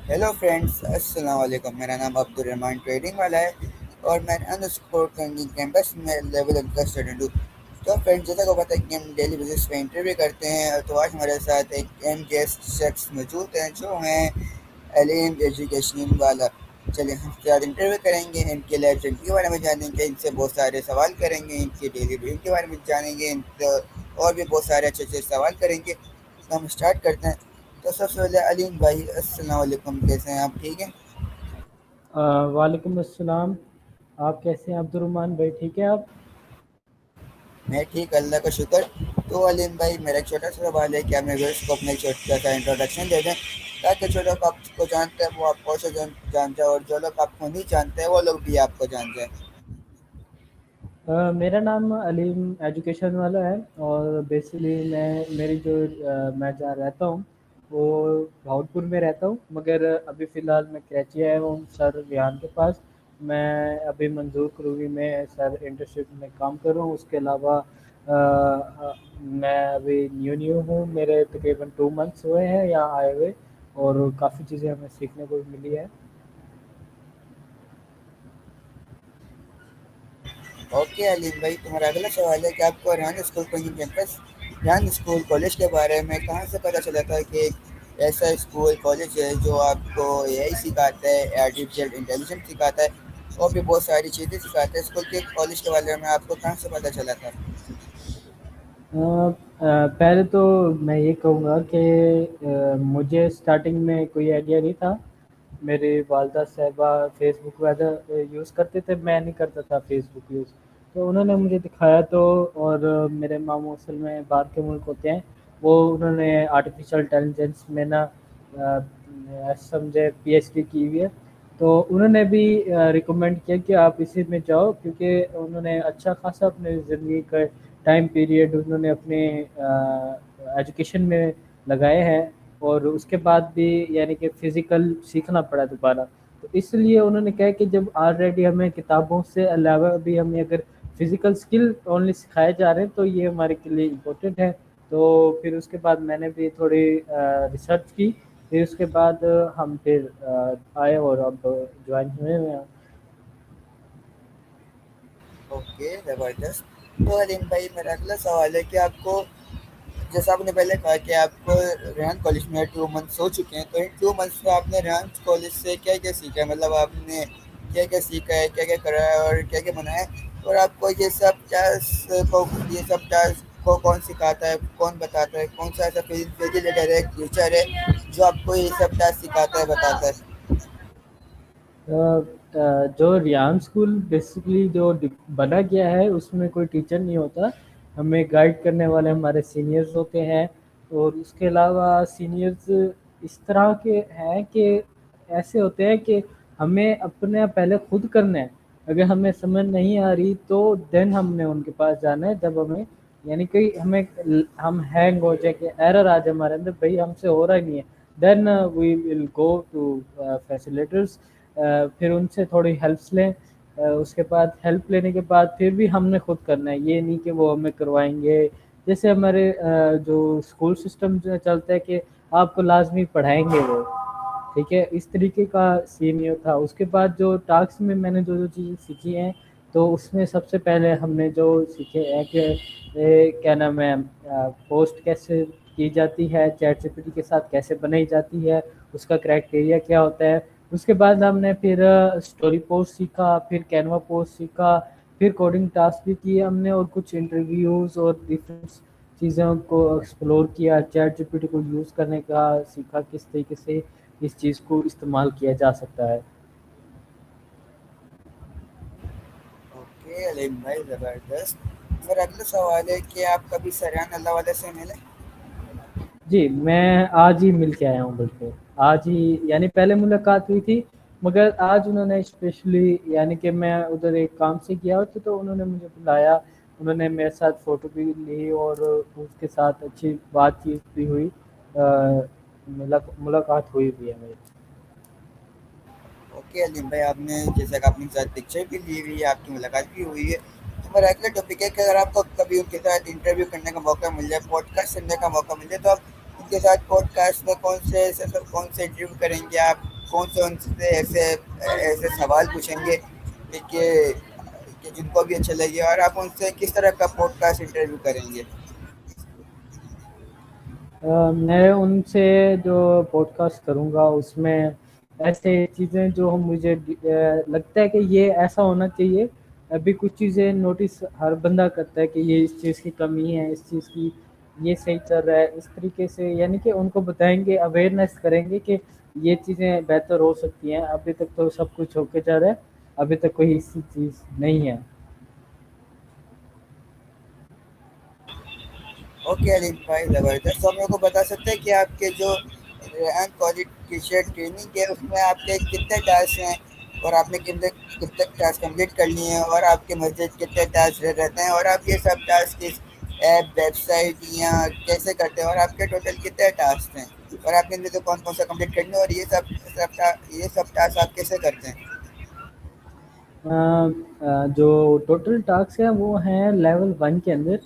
Hello friends, अस्सलाम वालेकुम। मेरा नाम अब्दुल रहमान ट्रेडिंग वाला है और मैं अंडरस्कोर ट्रेंडिंग कैंपस में लेवल वन का स्टूडेंट हूँ। तो फ्रेंड्स, जैसा को पता है कि हम डेली बेसिस पे इंटरव्यू करते हैं, तो आज हमारे साथ एक एम गेस्ट शख्स मौजूद हैं जो हैं एलिम एजुकेशन वाला। चलिए हम इसके साथ इंटरव्यू करेंगे, इनके लाइफ जर्नी के बारे में जानेंगे, इनसे बहुत सारे सवाल करेंगे, इनकी डेली रूटीन के बारे में जानेंगे, इनसे और भी बहुत सारे अच्छे अच्छे सवाल करेंगे। तो हम स्टार्ट करते हैं। तो सबसे पहले अलीम भाई, अस्सलाम वालेकुम, कैसे हैं आप? ठीक हैं? वालेकुम अस्सलाम। आप कैसे हैं अब्दुर्रहमान भाई, ठीक है आप? मैं ठीक, अल्लाह का शुक्र। तो अलीम भाई, मेरा एक छोटा सा सवाल है कि आप मेरे व्यूअर्स को अपना एक छोटा सा इंट्रोडक्शन दे दें, ताकि जो लोग आपको जानते हैं वो आपको से जान जाए, और जो लोग आपको नहीं जानते हैं वो लोग भी आपको जान जाए। मेरा नाम अलीम एजुकेशन वाला है और बेसिकली मेरी जो मैं जहाँ रहता हूँ वो भावलपुर में रहता हूँ, मगर अभी फ़िलहाल मैं कराची आया हूँ सर रिहान के पास। मैं अभी मंजूर करूँगी में सर इंटर्नशिप में काम कर रहा हूँ। उसके अलावा मैं अभी न्यू हूँ, मेरे तकरीबन 2 मंथ्स हुए हैं यहाँ आए हुए, और काफ़ी चीज़ें हमें सीखने को मिली है। ओके अलीम भाई, तुम्हारा अगला सवाल है कि आपको Rehan school coaching campus, Rehan school college के बारे में कहाँ से पता चला था कि एक ऐसा स्कूल कॉलेज है जो आपको एआई सिखाता है, आर्टिफिशियल इंटेलिजेंस सिखाता है और भी बहुत सारी चीज़ें सिखाता है। स्कूल के कॉलेज के बारे में आपको कहाँ से पता चला था? पहले तो मैं ये कहूँगा कि मुझे स्टार्टिंग में कोई आइडिया नहीं था। मेरे वालदा साहिबा फ़ेसबुक वगैरह यूज़ करते थे, मैं नहीं करता था फ़ेसबुक यूज़। तो उन्होंने मुझे दिखाया, तो और मेरे मामू असल में बाहर के मुल्क होते हैं, वो उन्होंने आर्टिफिशियल इंटेलिजेंस में ना समझे पीएचडी की हुई है। तो उन्होंने भी रिकमेंड किया कि आप इसी में जाओ, क्योंकि उन्होंने अच्छा खासा अपने ज़िंदगी का टाइम पीरियड उन्होंने अपने एजुकेशन में लगाए हैं, और उसके बाद भी यानी कि फ़िज़िकल सीखना पड़ा दोबारा। तो इसलिए उन्होंने कहा कि जब ऑलरेडी हमें किताबों से अलावा भी हमें अगर फ़िज़िकल स्किल ओनली सिखाए जा रहे हैं तो ये हमारे के लिए इम्पोर्टेंट है। तो फिर उसके बाद मैंने भी थोड़ी रिसर्च की, फिर उसके बाद हम फिर आए और अब ज्वाइन हुए हैं। ओके, ज़बरदस्त। तो अलीम भाई, मेरा अगला सवाल है कि आपको, जैसा आपने पहले कहा कि आपको रेहान कॉलेज में 2 मंथ्स हो चुके हैं, तो इन 2 मंथ्स में आपने रेहान कॉलेज से क्या क्या सीखा है? मतलब आपने क्या क्या सीखा है, क्या क्या करा है और क्या क्या बनाया है? और आपको ये सब टास्क को कौन सिखाता है, कौन बताता है, कौन सा ऐसा फैसिलिटेटर है, टीचर है जो आपको ये सब टास्क सिखाता है, बताता है? जो रियान स्कूल बेसिकली जो बना गया है उसमें कोई टीचर नहीं होता, हमें गाइड करने वाले हमारे सीनियर्स होते हैं। और उसके अलावा सीनियर्स इस तरह के हैं कि ऐसे होते हैं कि हमें अपने पहले खुद करना है। अगर हमें समझ नहीं आ रही तो देन हमने उनके पास जाना है, जब हमें यानी कि हम हैंग हो जाए कि एरर आ जाए हमारे अंदर, भाई हमसे हो रहा ही नहीं है, then we will go to facilitators. फिर उनसे थोड़ी हेल्प्स लें। उसके बाद हेल्प लेने के बाद फिर भी हमने खुद करना है, ये नहीं कि वो हमें करवाएंगे। जैसे हमारे जो स्कूल सिस्टम जो चलता है कि आपको लाजमी पढ़ाएंगे वो, ठीक है, इस तरीके का सीन ये था। उसके बाद जो टास्क में मैंने जो जो चीज़ें सीखी हैं, तो उसमें सबसे पहले हमने जो सीखे हैं कि क्या नाम है, पोस्ट कैसे की जाती है, चैट जीपीटी के साथ कैसे बनाई जाती है, उसका क्राइटेरिया क्या होता है। उसके बाद हमने फिर स्टोरी पोस्ट सीखा, फिर कैनवा पोस्ट सीखा, फिर कोडिंग टास्क भी किए हमने, और कुछ इंटरव्यूज़ और डिफरेंट चीज़ों को एक्सप्लोर किया, चैट जीपीटी को यूज़ करने का सीखा, किस तरीके से इस चीज़ को इस्तेमाल किया जा सकता है। ओके अलीम भाई, ज़बरदस्त। मेरा अगला सवाल है कि आप कभी सराहन अल्लाह वाले से मिले? जी, मैं आज ही मिल के आया हूँ, बिल्कुल आज ही, यानी पहले मुलाकात हुई थी, मगर आज उन्होंने स्पेशली, यानी कि मैं उधर एक काम से गया हुआ था तो उन्होंने मुझे बुलाया, उन्होंने मेरे साथ फ़ोटो भी ली और उसके साथ अच्छी बातचीत भी हुई। मुलाकात हुई भी है मेरी। ओके अलीम भाई, आपने जैसा कि अपने साथ पिक्चर भी ली हुई है, आपकी मुलाकात भी हुई है। तो मेरा अगला टॉपिक है कि अगर आपको कभी उनके साथ इंटरव्यू करने का मौका मिल जाए, पॉडकास्ट करने का मौका मिल जाए, तो आप उनके साथ पॉडकास्ट में कौन से इंटरव्यू करेंगे आप? कौन से उनसे ऐसे ऐसे सवाल पूछेंगे कि जिनको भी अच्छा लगे, और आप उनसे किस तरह का पॉडकास्ट इंटरव्यू करेंगे? मैं उनसे जो पॉडकास्ट करूँगा उसमें ऐसे चीज़ें जो हम मुझे लगता है कि ये ऐसा होना चाहिए। अभी कुछ चीज़ें नोटिस हर बंदा करता है कि ये इस चीज़ की कमी है, इस चीज़ की ये सही चल रहा है, इस तरीके से यानी कि उनको बताएंगे, अवेयरनेस करेंगे कि ये चीज़ें बेहतर हो सकती हैं। अभी तक तो सब कुछ होके जा रहा है, अभी तक कोई ऐसी चीज़ नहीं है। ओके अलीम भाई, ज़बरदस्त। तो आप मेरे को बता सकते हैं कि आपके जो रेहान कॉलेज टीचर ट्रेनिंग है उसमें आपके कितने टास्क हैं, और आपने कितने कितने टास्क कंप्लीट कर लिए हैं, और आपके मस्जिद कितने टास्क रह रहते हैं, और आप ये सब टास्क किस ऐप, वेबसाइट या कैसे करते हैं, और आपके टोटल कितने टास्क हैं, और आपने इनमें से कौन कौन सा कंप्लीट करने हैं, और ये सब टास्क आप कैसे करते हैं? जो टोटल टास्क है वो हैं लेवल 1 के अंदर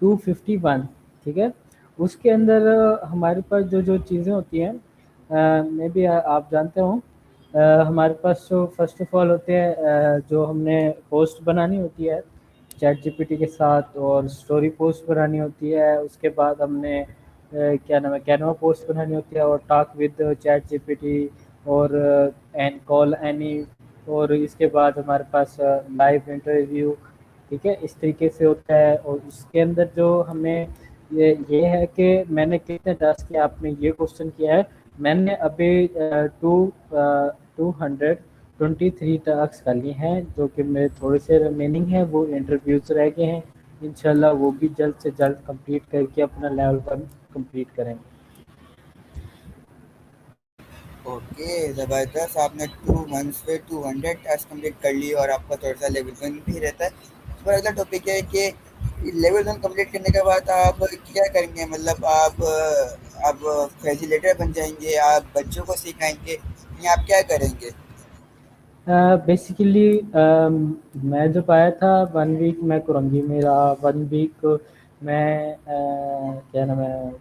251, ठीक है। उसके अंदर हमारे पास जो जो चीज़ें होती हैं, मे बी आप जानते हो, हमारे पास जो फर्स्ट ऑफ ऑल होते हैं, जो हमने पोस्ट बनानी होती है चैट जीपीटी के साथ, और स्टोरी पोस्ट बनानी होती है। उसके बाद हमने क्या नाम है, कैनवा पोस्ट बनानी होती है, और टॉक विद चैट जीपीटी, और एंड कॉल एनी, और इसके बाद हमारे पास लाइव इंटरव्यू, ठीक है, इस तरीके से होता है। और उसके अंदर जो हमें ये है कि मैंने कितने टास्क किया, आपने ये क्वेश्चन किया है। मैंने अभी 223 टास्क कर लिए हैं, जो कि मेरे थोड़े से रिमेनिंग है, वो इंटरव्यूज रह गए हैं। इंशाल्लाह वो भी जल्द से जल्द कंप्लीट करके अपना लेवल 1 कंप्लीट करेंगे। ओके ज़बरदस्त। आपने 2 मंथ्स पे 200 टास्क कंप्लीट कर लिए, और आपका थोड़ा सा लेवल 1 भी रहता है। तो अगला टॉपिक है कि लेवल 1 कंप्लीट करने के बाद आप क्या करेंगे? मतलब आप फैसिलिटेटर बन जाएंगे, आप बच्चों को सिखाएंगे, या आप क्या करेंगे? बेसिकली मैं जब आया था 1 वीक मैं कुरंगी में रहा, 1 वीक मैं क्या नाम है,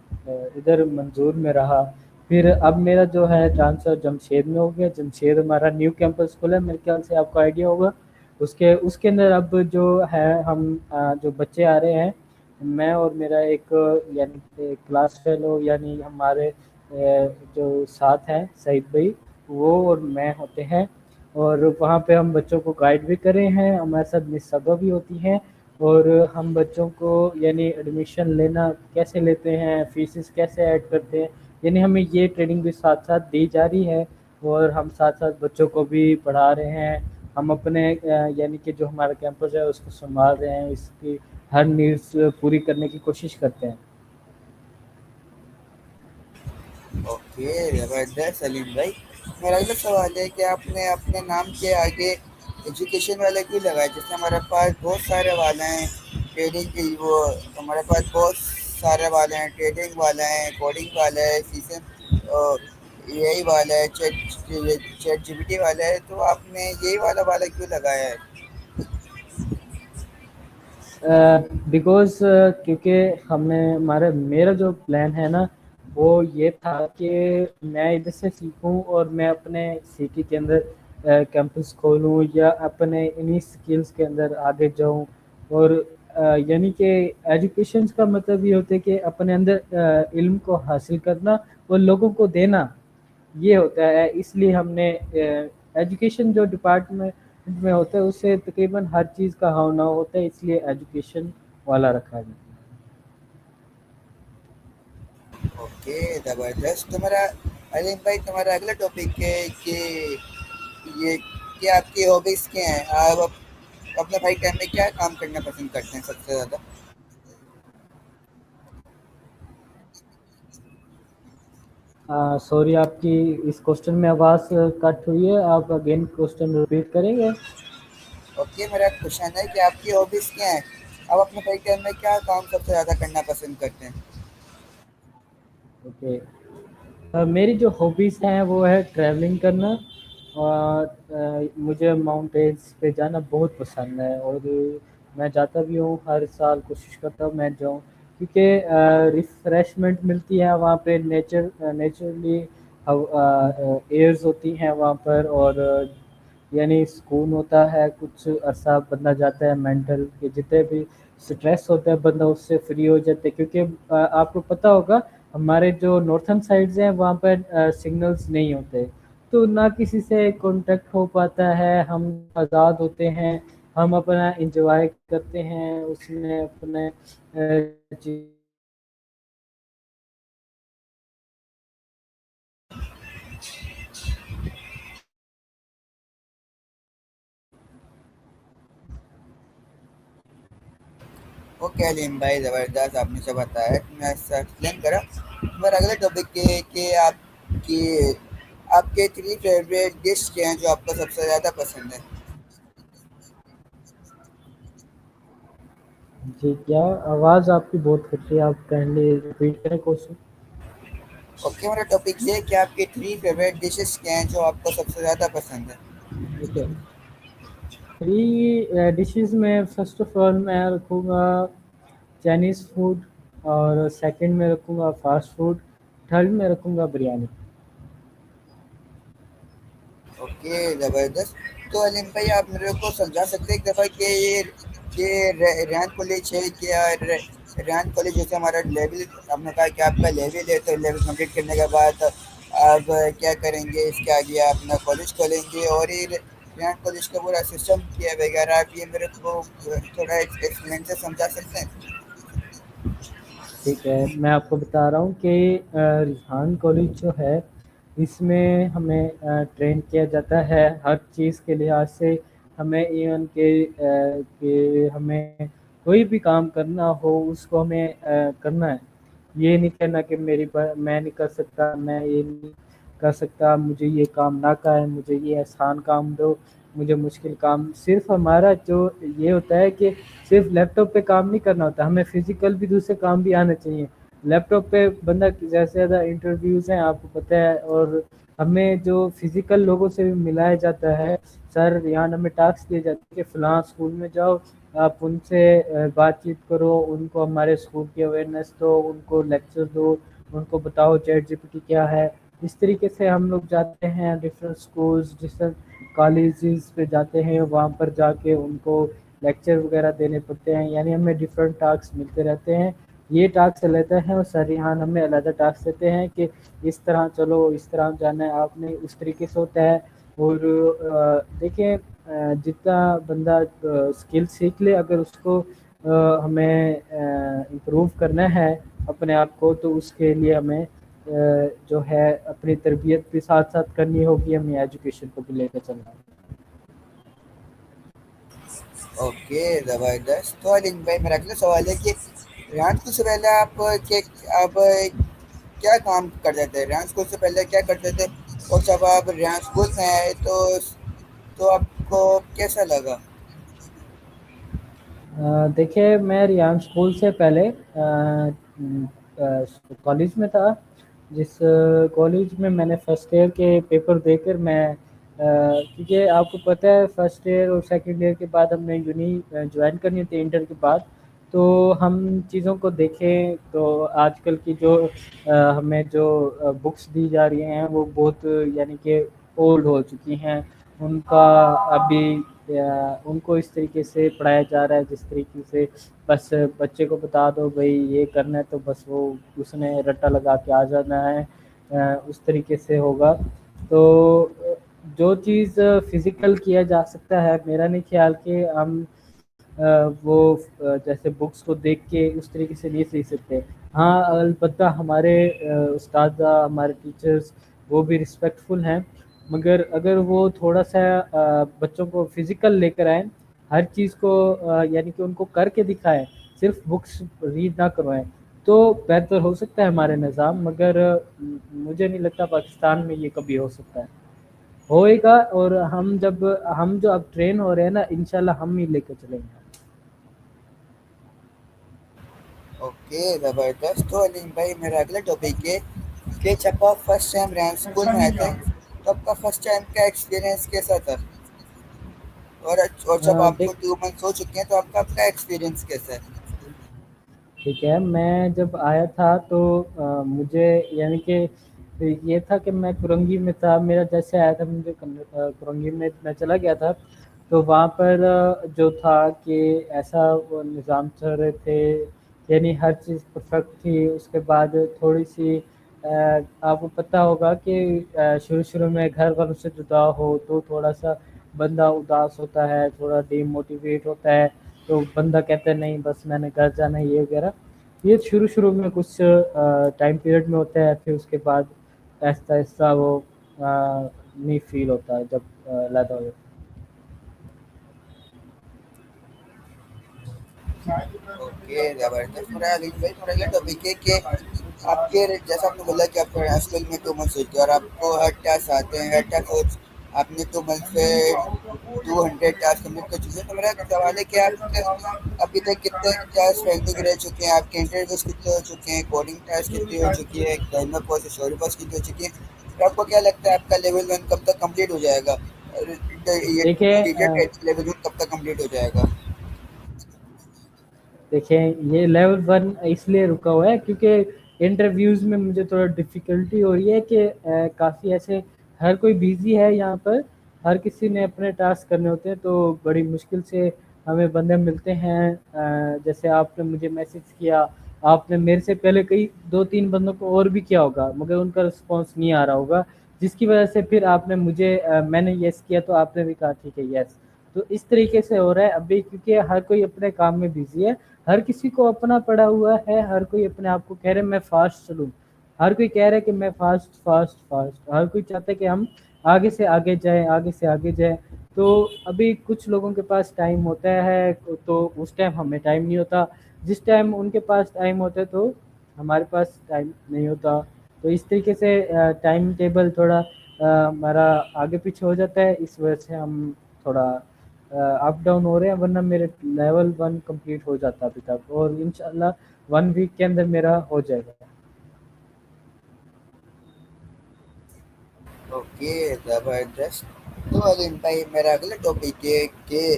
इधर मंजूर में रहा। फिर अब मेरा जो है ट्रांसफ़र जमशेद में हो गया। जमशेद हमारा न्यू कैंपस खुला है, मेरे ख्याल से आपको आइडिया होगा। उसके उसके अंदर अब जो है हम जो बच्चे आ रहे हैं, मैं और मेरा एक यानी क्लास फेलो यानी हमारे जो साथ हैं सईद भाई, वो और मैं होते हैं। और वहाँ पे हम बच्चों को गाइड भी कर रहे हैं, हमारे साथ मिस सबा भी होती हैं। और हम बच्चों को यानी एडमिशन लेना कैसे लेते हैं, फीसिस कैसे ऐड करते हैं, यानी हमें ये ट्रेनिंग भी साथ साथ दी जा रही है। और हम साथ साथ बच्चों को भी पढ़ा रहे हैं। हम अपने यानी कि जो हमारा कैंपस है उसको संभाल रहे हैं, इसकी हर नीड्स पूरी करने की कोशिश करते हैं। ओके ज़बरदस्त सलीम भाई। मेरा अगला सवाल है कि आपने अपने नाम के आगे एजुकेशन वाला क्यों लगाया? जैसे हमारे पास बहुत सारे वाले हैं ट्रेडिंग की, वो हमारे पास बहुत सारे वाले हैं, ट्रेडिंग वाला है, कोडिंग वाला है, सीजन यही वाला है, चैट जीपीटी वाला है, तो आपने यही वाला वाला क्यों लगाया है? बिकॉज़ क्योंकि हमें हमारा मेरा जो प्लान है ना, वो ये था कि मैं इधर से सीखूं और मैं अपने सिटी के अंदर कैंपस खोलूं, या अपने इन्हीं स्किल्स के अंदर आगे जाऊं। और यानी कि एजुकेशन का मतलब ये होता है कि अपने अंदर इल्म को हासिल करना और लोगों को देना, ये होता है। इसलिए हमने एजुकेशन जो डिपार्टमेंट में होता है उससे तकरीबन हर चीज़ का हाव ना होता है, इसलिए एजुकेशन वाला रखा है। ओके ज़बरदस्त। तुम्हारा अलीम भाई, तुम्हारा अगला टॉपिक है कि ये कि आपकी हॉबीज़ क्या हैं? आप अपने फ्री टाइम में क्या काम करना पसंद करते हैं सबसे ज़्यादा? सॉरी, आपकी इस क्वेश्चन में आवाज़ कट हुई है, आप अगेन क्वेश्चन रिपीट करेंगे? ओके, मेरा क्वेश्चन है कि आपकी हॉबीज़ क्या हैं? आप अपने फ्री टाइम में क्या काम सबसे ज़्यादा करना पसंद करते हैं? ओके। मेरी जो हॉबीज़ हैं वो है ट्रैवलिंग करना, और मुझे माउंटेन्स पे जाना बहुत पसंद है। और मैं जाता भी हूँ, हर साल कोशिश करता हूँ मैं जाऊँ, क्योंकि रिफ़्रेशमेंट मिलती है वहाँ पे, नेचरली एयर्स होती हैं वहाँ पर, और यानी सुकून होता है, कुछ अरसा बंदा जाता है, मेंटल के जितने भी स्ट्रेस होता है बंदा उससे फ्री हो जाता है, क्योंकि आपको पता होगा हमारे जो नॉर्थन साइड्स हैं वहाँ पर सिग्नल्स नहीं होते, तो ना किसी से कांटेक्ट हो पाता है, हम आज़ाद होते हैं, हम अपना एंजॉय करते हैं उसमें अपने जी। ओके अलीम भाई, ज़बरदस्त आपने सब बताया, मैं सब एक्सप्लेन करा। पर अगले टॉपिक के कि आपकी आपके थ्री फेवरेट डिश क्या हैं जो आपको सबसे ज़्यादा पसंद है। जी, क्या आवाज़ आपकी बहुत कट रही है, आप काइंडली रिपीट करें क्वेश्चन। ओके, मेरा टॉपिक ये है कि आपके थ्री फेवरेट डिशेस क्या हैं जो आपको सबसे ज़्यादा पसंद है। ओके, थ्री डिशेस में फर्स्ट ऑफ ऑल मैं रखूँगा चाइनीज़ फूड, और सेकंड में रखूँगा फास्ट फूड, थर्ड में रखूँगा बिरयानी। ओके, ज़बरदस्त। तो अलीम भाई, आप मेरे को समझा सकते हैं एक दफ़ा कि ये रेयान कॉलेज है क्या? रेयान कॉलेज जैसे हमारा लेवल, आपने कहा कि आपका लेवल है, तो लेवल कंप्लीट करने के बाद आप क्या करेंगे, इसके आगे आप अपना कॉलेज खोलेंगे, और ये रेयान कॉलेज का पूरा सिस्टम क्या है वगैरह, आप ये मेरे को थोड़ा एक्सप्लेन से समझा सकते हैं। ठीक है, मैं आपको बता रहा हूँ कि रिजहान कॉलेज जो है इसमें हमें ट्रेन किया जाता है हर चीज़ के लिहाज से। हमें इवन कि हमें कोई भी काम करना हो उसको हमें करना है। ये नहीं कहना कि मैं नहीं कर सकता, मैं ये नहीं कर सकता, मुझे ये काम ना करें, मुझे ये आसान काम दो, मुझे मुश्किल काम। सिर्फ हमारा जो ये होता है कि सिर्फ लैपटॉप पे काम नहीं करना होता, हमें फिजिकल भी दूसरे काम भी आने चाहिए। लैपटॉप पे बंदा ज़्यादा से ज़्यादा इंटरव्यूज़ हैं आपको पता है, और हमें जो फिजिकल लोगों से भी मिलाया जाता है। सर यहाँ हमें टास्क दिए जाते हैं कि फ़लाँ स्कूल में जाओ, आप उनसे बातचीत करो, उनको हमारे स्कूल की अवेयरनेस दो, उनको लेक्चर दो, उनको बताओ चैट जीपीटी क्या है। इस तरीके से हम लोग जाते हैं डिफरेंट स्कूल्स, डिफरेंट कॉलेजेस पे जाते हैं, वहाँ पर जाके उनको लेक्चर वगैरह देने पड़ते हैं, यानी हमें डिफरेंट टास्क मिलते रहते हैं। ये टास्क लेते हैं और सर यहाँ हमें अलग टास्क देते हैं कि इस तरह चलो, इस तरह जाना है आपने, उस तरीके से होता है। और देखिए जितना बंदा स्किल सीख ले, अगर उसको हमें इम्प्रूव करना है अपने आप को, तो उसके लिए हमें जो है अपनी तरबियत भी साथ साथ करनी होगी, हमें एजुकेशन को भी लेकर चलना है। ओके, ज़बरदस्त। तो अलीम भाई, मेरा अगला सवाल है कि रेहान स्कूल से पहले आप क्या काम करते थे? रेहान स्कूल से पहले क्या करते थे? और जब आप रेहान स्कूल में आए तो आपको कैसा लगा? देखिए मैं रियान स्कूल से पहले कॉलेज में था, जिस कॉलेज में मैंने फर्स्ट ईयर के पेपर देकर मैं क्योंकि आपको पता है फर्स्ट ईयर और सेकंड ईयर के बाद हमने यूनी ज्वाइन करनी थी इंटर के बाद। तो हम चीज़ों को देखें तो आजकल की जो हमें जो बुक्स दी जा रही हैं वो बहुत यानी कि ओल्ड हो चुकी हैं। उनका अभी उनको इस तरीके से पढ़ाया जा रहा है जिस तरीके से बस बच्चे को बता दो भाई ये करना है, तो बस वो उसने रट्टा लगा के आ जाना है, उस तरीके से होगा। तो जो चीज़ फिज़िकल किया जा सकता है, मेरा नहीं ख्याल कि हम वो जैसे बुक्स को देख के उस तरीके से नहीं सीख सकते। हाँ, अलबत्ता हमारे उस्ताद हमारे टीचर्स वो भी रिस्पेक्टफुल हैं, मगर अगर वो थोड़ा-सा बच्चों को फिज़िकल लेकर आएँ, हर चीज़ को यानी कि उनको करके दिखाएँ, सिर्फ़ बुक्स रीड ना करवाएँ, तो बेहतर हो सकता है हमारे निज़ाम। मगर मुझे नहीं लगता पाकिस्तान में ये कभी हो सकता है। होएगा, और हम जो अब ट्रेन हो रहे हैं ना, इंशाल्लाह हम ही लेकर चलेंगे। ओके, ज़बरदस्त। तो अलीम भाई, मेरा अगला टॉपिक है कि जब आप फर्स्ट टाइम रेहान स्कूल में आए थे, तो आपका फर्स्ट टाइम का एक्सपीरियंस कैसा था? और जब आपको देख 2 मंथ्स हो चुके हैं, तो आपका एक्सपीरियंस कैसा है? ठीक है, मैं जब आया था तो मुझे यानी कि ये था कि मैं कुरंगी में था, मेरा जैसे आया था मुझे कुरंगी में मैं चला गया था, तो वहाँ पर जो था कि ऐसा वो निज़ाम चल रहे थे, यानी हर चीज़ परफेक्ट थी। उसके बाद थोड़ी-सी आपको पता होगा कि शुरू-शुरू में घर वालों से जुदा हो तो थोड़ा-सा बंदा उदास होता है, थोड़ा डीमोटिवेट होता है, तो बंदा कहता है नहीं बस मैंने घर जाना है ये वगैरह। ये शुरू-शुरू में कुछ टाइम पीरियड में होता है, फिर उसके बाद आहिस्ता-आहिस्ता वो नहीं फ़ील होता है जब अलहदा हो जाते ओके, ज़बरदस्त। मेरा अली भाई थोड़ा ये टॉपिक है कि आपके जैसा आपने बोला कि आप स्कूल में 2 मंथ सीखते हो और आपको हर टास्क आते हैं, हर टास्क आपने 2 मंथ से 200 टास्क कंप्लीट कर चुके हैं। तो मेरा सवाल है कि आप अभी तक कितने टास्क पेंडिंग रह चुके हैं? आपके इंटरव्यूज़ कितने हो चुके हैं? कोडिंग टास्क कितनी हो चुकी है? टाइमर प्रोसेस, स्टोरी बस कितनी हो चुकी है? और आपको क्या लगता है आपका लेवल 1 कब तक कंप्लीट हो जाएगा? और ये हैं। देखिए टीचर लेवल 1 कब तक कंप्लीट हो जाएगा? देखिए ये लेवल 1 इसलिए रुका हुआ है क्योंकि इंटरव्यूज़ में मुझे थोड़ा डिफ़िकल्टी हो रही है कि काफ़ी ऐसे हर कोई बिज़ी है यहाँ पर, हर किसी ने अपने टास्क करने होते हैं, तो बड़ी मुश्किल से हमें बंदे मिलते हैं। जैसे आपने मुझे मैसेज किया, आपने मेरे से पहले कई 2-3 बंदों को और भी किया होगा, मगर उनका रिस्पॉन्स नहीं आ रहा होगा, जिसकी वजह से फिर आपने मुझे मैंने येस किया तो आपने भी कहा ठीक है येस। तो इस तरीके से हो रहा है अभी, क्योंकि हर कोई अपने काम में बिज़ी है, हर किसी को अपना पड़ा हुआ है, हर कोई अपने आप को कह रहे हैं मैं फास्ट चलूँ, हर कोई कह रहा है कि मैं फास्ट फास्ट फास्ट, हर कोई चाहता है कि हम आगे से आगे जाएं, आगे से आगे जाएं। तो अभी कुछ लोगों के पास टाइम होता है तो उस टाइम हमें टाइम नहीं होता, जिस टाइम उनके पास टाइम होता है तो हमारे पास टाइम नहीं होता। तो इस तरीके से टाइम टेबल थोड़ा हमारा आगे पीछे हो जाता है, इस वजह से हम थोड़ा अप डाउन हो रहे हैं, वरना मेरे लेवल 1 कंप्लीट हो जाता अभी तक, और इंशाल्लाह 1 वीक के अंदर मेरा हो जाएगा। ओके, ज़बरदस्त। तो अलीम भाई मेरा अगला टॉपिक है कि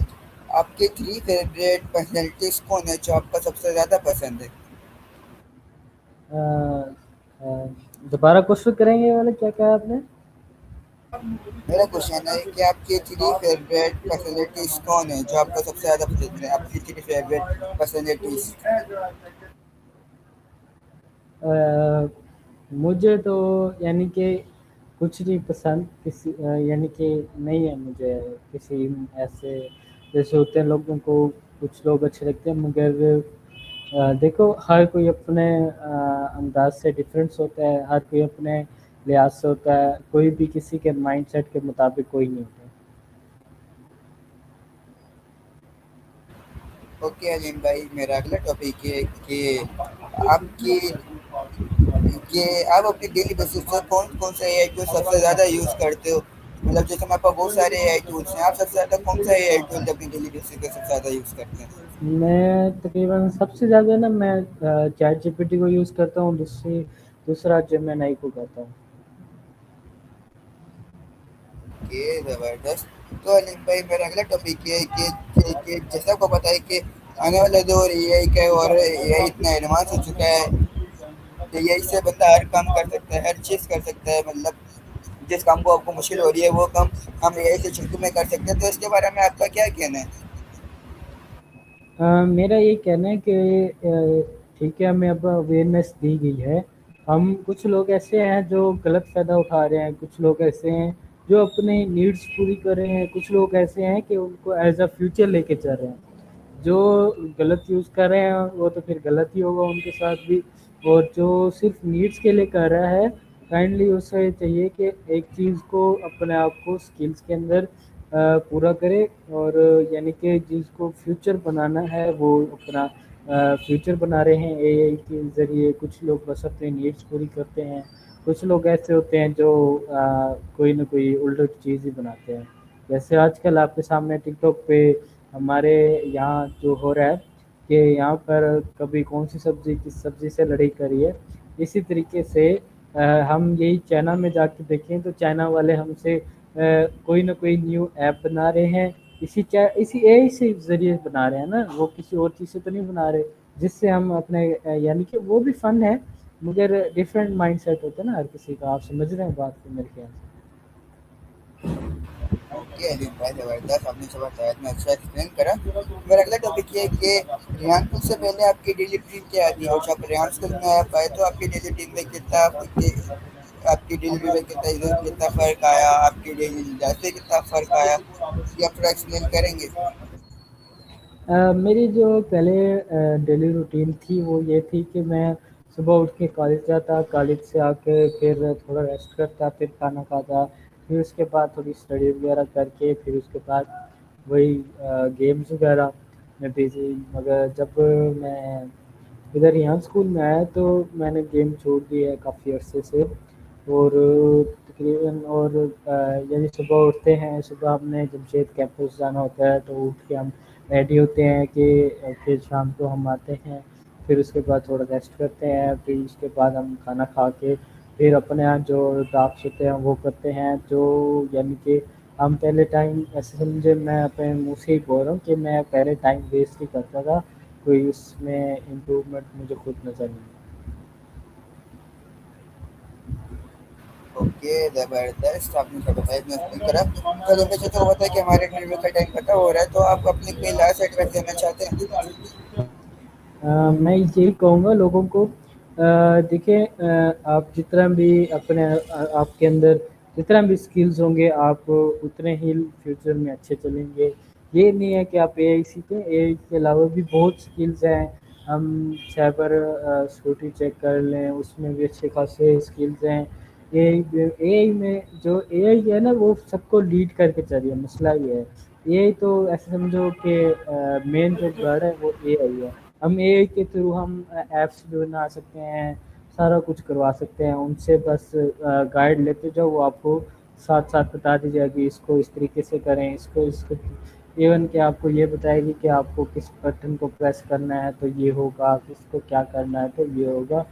आपके 3 फेवरेट पर्सनैलिटीज़ कौन है जो आपको सबसे ज़्यादा पसंद है? अ, अ, दोबारा क्वेश्चन करेंगे ये वाला, क्या कहा आपने? मेरा क्वेश्चन है कि आपकी 3 फेवरेट पर्सनैलिटीज़ कौन है जो आपको सबसे ज़्यादा पसंद है? आपकी 3 फेवरेट पर्सनैलिटीज़। अ, मुझे तो यानी कि कुछ नहीं पसंद किसी यानी कि नहीं है मुझे किसी ऐसे, जैसे होते हैं लोगों को कुछ लोग अच्छे लगते हैं, मगर देखो हर कोई अपने अंदाज से डिफरेंस होता है, हर कोई अपने लिहाज से होता है, कोई भी किसी के माइंडसेट के मुताबिक कोई नहीं होता। ओके अलीम भाई मेरा अगला टॉपिक है कि आपकी कि आप अपनी डेली बेसिस पर कौन-कौन सा एआई टूल सबसे ज़्यादा यूज़ करते हो? मतलब जैसे हमारे पास बहुत सारे एआई टूल्स हैं, आप सबसे ज़्यादा कौन सा एआई टूल अपनी डेली बेसिस पे सबसे ज़्यादा यूज़ करते हैं? मैं तकरीबन सबसे ज़्यादा ना मैं चैट जीपीटी को यूज़ करता हूँ, दूसरा जेमिनी को करता हूँ। ओके, ज़बरदस्त। तो अलीम भाई मेरा अगला टॉपिक ये है कि जैसा आपको पता है कि आने वाला दौर एआई का है और एआई इतना एडवांस हो चुका है, तो एआई से बंदा हर काम कर सकता है, हर चीज़ कर सकता है। मतलब जिस काम को आपको मुश्किल हो रही है वो काम हम एआई से चुटकी में कर सकते हैं। तो इसके बारे में आपका क्या कहना है? मेरा ये कहना है कि ठीक है, हमें अब अवेयरनेस दी गई है, हम कुछ लोग ऐसे हैं जो गलत फ़ायदा उठा रहे हैं, कुछ लोग ऐसे हैं जो अपनी नीड्स पूरी कर रहे हैं, कुछ लोग ऐसे हैं कि उनको एज अ फ्यूचर लेके चल रहे हैं। जो गलत यूज़ कर रहे हैं वो तो फिर गलत ही होगा उनके साथ भी, और जो सिर्फ नीड्स के लिए कर रहा है, काइंडली उसे चाहिए कि एक चीज़ को अपने आप को स्किल्स के अंदर पूरा करे, और यानी कि जिसको फ्यूचर बनाना है वो अपना फ्यूचर बना रहे हैं एआई के ज़रिए। कुछ लोग बस अपनी नीड्स पूरी करते हैं, कुछ लोग ऐसे होते हैं जो कोई ना कोई उल्टी चीज़ ही बनाते हैं। जैसे आजकल आपके सामने टिकटॉक पे हमारे यहाँ जो हो रहा है कि यहाँ पर कभी कौन सी सब्ज़ी किस सब्ज़ी से लड़ाई करी है, इसी तरीके से हम यही चाइना में जाके देखें तो चाइना वाले हमसे कोई ना कोई न्यू ऐप बना रहे हैं, इसी एआई से ज़रिए बना रहे हैं ना, वो किसी और चीज़ से तो नहीं बना रहे, जिससे हम अपने यानी कि वो भी फ़न है, मगर डिफरेंट माइंडसेट होता है ना हर किसी का, आप समझ रहे हैं बात को मेरे ख्याल से। ओके अलीम भाई, ज़बरदस्त, आपने सब बताया, इतना अच्छा एक्सप्लेन करा। मेरा अगला टॉपिक ये है कि रेहान स्कूल से पहले आपकी डेली रूटीन क्या थी, और जब रेहान स्कूल में आप आए तो आपकी डेली रूटीन में कितना आपकी डेली रूटीन में कितना फ़र्क आया, आपकी डेली लाइफ से कितना फ़र्क आया, ये आप थोड़ा एक्सप्लेन करेंगे? मेरी जो पहले डेली रूटीन थी वो ये थी कि मैं सुबह उठ के कॉलेज जाता, कॉलेज से आके फिर थोड़ा रेस्ट करता, फिर खाना खाता, फिर उसके बाद थोड़ी स्टडी वगैरह करके फिर उसके बाद वही गेम्स वगैरह में बिजी। मगर जब मैं इधर यहाँ स्कूल में आया तो मैंने गेम छोड़ दी है काफ़ी अरसे से। और तकरीबन और यानी सुबह उठते हैं, सुबह हमने जमशेद कैंपस जाना होता है तो उठ के हम रेडी होते हैं कि फिर शाम को हम आते हैं, फिर उसके बाद थोड़ा रेस्ट करते हैं, फिर उसके बाद हम खाना खा के फिर अपने यहाँ जो टास्क होते हैं वो करते हैं। जो यानी कि हम पहले टाइम ऐसे समझे, मैं अपने मुँह से ही बोल रहा हूँ कि मैं पहले टाइम वेस्ट ही करता था, कोई उसमें इम्प्रूवमेंट मुझे खुद नज़र नहीं। ओके, ज़बरदस्त, आपने सब बताया, इतना एक्सप्लेन करा। तो मुझे तो पता है कि हमारे इंटरव्यू का टाइम खत्म हो रहा है, तो आप अपनी कोई लास्ट एडवाइस देना चाहते हैं? मैं यही कहूँगा लोगों को, देखिए आप जितना भी अपने आपके अंदर जितना भी स्किल्स होंगे आप उतने ही फ्यूचर में अच्छे चलेंगे। ये नहीं है कि आप एआई सीखें, एआई के अलावा भी बहुत स्किल्स हैं। हम साइबर सिक्योरिटी चेक कर लें, उसमें भी अच्छे खासे स्किल्स हैं। एआई एआई में जो एआई है ना वो सबको लीड करके चल रही है, मसला ये है। एआई तो ऐसे समझो कि मेन जो गढ़ है वो एआई है। हम एआई के थ्रू हम ऐप्स भी बना सकते हैं, सारा कुछ करवा सकते हैं उनसे, बस गाइड लेते जाओ, वो आपको साथ साथ बता दी जाएगी इसको इस तरीके से करें, इसको इवन कि आपको ये बताएगी कि आपको किस बटन को प्रेस करना है तो ये होगा, किसको क्या करना है तो ये होगा।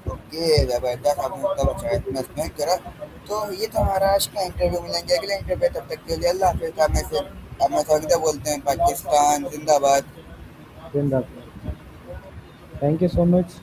ओके, ज़बरदस्त, आपने इतना बताया, इतना एक्सप्लेन करा। तो ये तो हमारा आज का इंटरव्यू, मिलेंगे अगले इंटरव्यू, तब तक के लिए अल्लाह हाफ़िज़। आप में से बोलते हैं, पाकिस्तान ज़िंदाबाद। जिंदाबाद। Thank you so much.